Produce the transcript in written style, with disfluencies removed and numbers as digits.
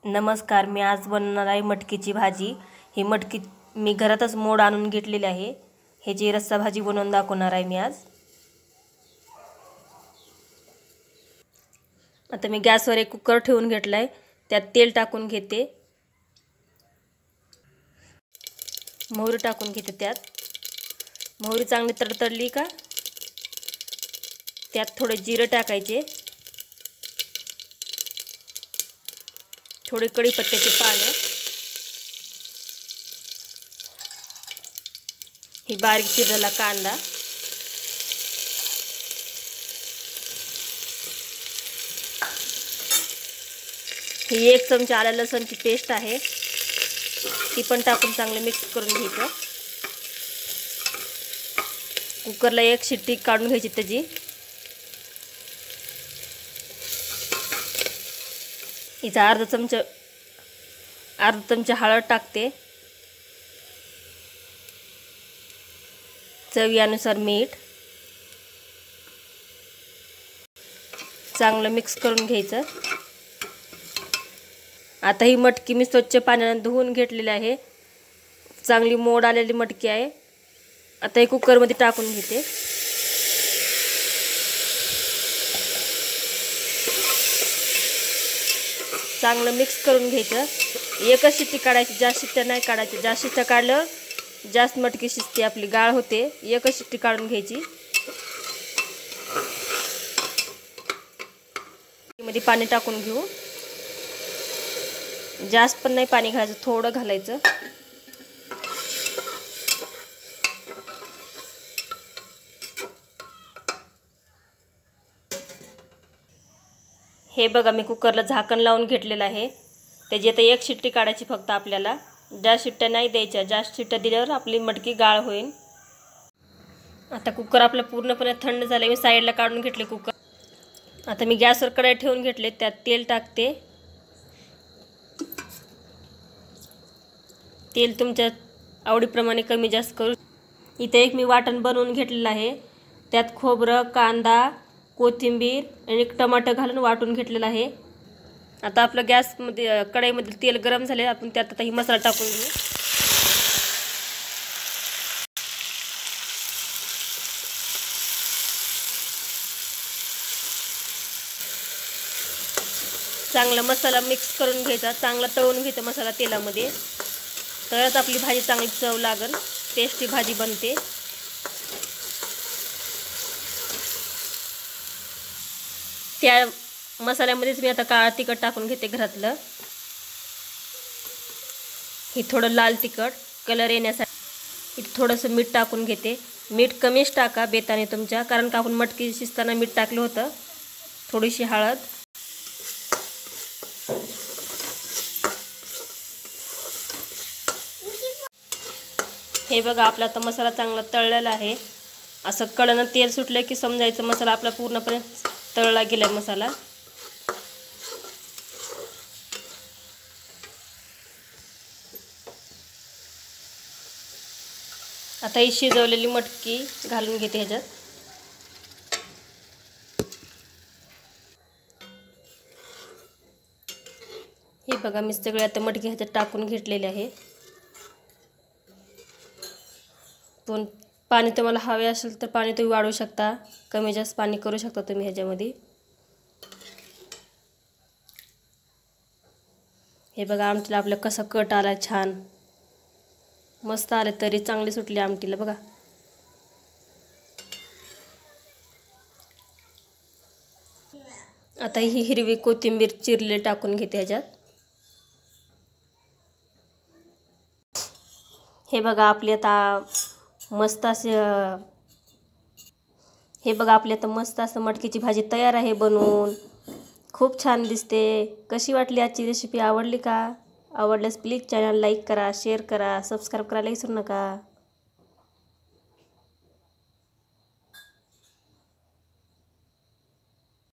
नमस्कार. मी आज बनवणार आहे मटकीची भाजी. ही मटकी मी घरातच मोड आणून घेतलेली आहे. ह्याची रस्सा भाजी बनवून दाखवणार आहे मी आज. आता मी गॅसवर एक कुकर ठेवून घेतलाय. त्यात तेल टाकून घेते. मोहरी टाकून घेते. त्यात मोहरी चांगली तडतडली का त्यात थोडे जिरे टाकायचे, थोडे कढीपत्त्याचे पानं, ही बारीक चिरलेला कांदा, ही 1 चमचा आलं लसूणची पेस्ट आहे, ती पण टाकून चांगलं मिक्स करून घ्यायचं. कुकरला 1 शिट्टी काढून घ्यायची त्याची. हिचा अर्धा चमचा हळद टाकते, चवीनुसार मीठ, चांगलं मिक्स करून घ्यायचं. आता ही मटकी मी स्वच्छ पाण्याने धुवून घेतलेली आहे. चांगली मोड आलेली मटकी आहे. आता ही कुकरमध्ये टाकून घेते. चांगलं मिक्स करून घ्यायचं. 1च शिट्टी काढायची, जास्त शिट्ट्या नाही काढायच्या. जास्त शिट्ट्या काढलं जास्त मटकी शिजते, आपली गाळ होते. 1च शिट्टी काढून घ्यायची. मध्ये पाणी टाकून घेऊ. जास्त पण नाही पाणी घालायचं, थोडं घालायचं. हे बघा, मी कुकरला झाकण लावून घेतलेलं आहे. त्याची आता 1 शिट्टी काढायची फक्त आपल्याला. जास्त शिट्ट्या नाही द्यायच्या. जास्त शिट्ट्या दिल्यावर आपली मटकी गाळ होईल. आता कुकर आपलं पूर्णपणे थंड झालं. मी साईडला काढून घेतले कुकर. आता मी गॅसवर कढई ठेवून घेतले. त्यात तेल टाकते. तेल तुमच्या आवडीप्रमाणे कमी जास्त करू. इथे एक मी वाटण बनवून घेतलेलं आहे. त्यात खोबरं, कांदा, कोथिंबीर आणि 1 टमाटर घालून वाटून घेतलेलं आहे. आता आपलं गॅसमध्ये कढईमध्ये तेल गरम झाले. आपण त्यात आता ही मसाला टाकून घेऊ. चांगला मसाला मिक्स करून घ्यायचा. चांगला तळून घ्यायचा मसाला तेलामध्ये. तरच आपली भाजी चांगली चव लागेल, टेस्टी भाजी बनते. त्या मसाल्यामध्येच मी आता काळा तिखट टाकून घेते घरातलं. हे थोडं लाल तिखट कलर येण्यासाठी. इथे थोडंसं मीठ टाकून घेते. मीठ कमीच टाका बेताने तुमच्या, कारण का आपण मटकी शिजताना मीठ टाकलं होतं. थोडीशी हळद, हे बघा आपला आता मसाला चांगला तळलेला आहे. असं कळनं तेल सुटलं की समजायचं मसाला आपला पूर्णपणे तळला गेलाय मसाला. आता ही शिजवलेली मटकी घालून घेते ह्याच्यात. हे बघा मी सगळे आता मटकी ह्याच्यात टाकून घेतलेले आहे. पण पाणी तुम्हाला हवे असेल तर पाणी तुम्ही वाढवू शकता, कमी जास्त पाणी करू शकता तुम्ही ह्याच्यामध्ये. हे बघा आमटीला आपलं कसा कट आला, छान मस्त आले. तरी चांगली सुटली आमटीला बघा. आता ही हिरवी कोथिंबीर चिरले टाकून घेते ह्याच्यात. हे बघा आपली आता मस्त असं मटकीची भाजी तयार आहे बनवून. खूप छान दिसते. कशी वाटली आजची रेसिपी? आवडली का? आवडल्यास प्लीज चॅनल लाईक करा, शेअर करा, सबस्क्राईब करायला विसरू नका.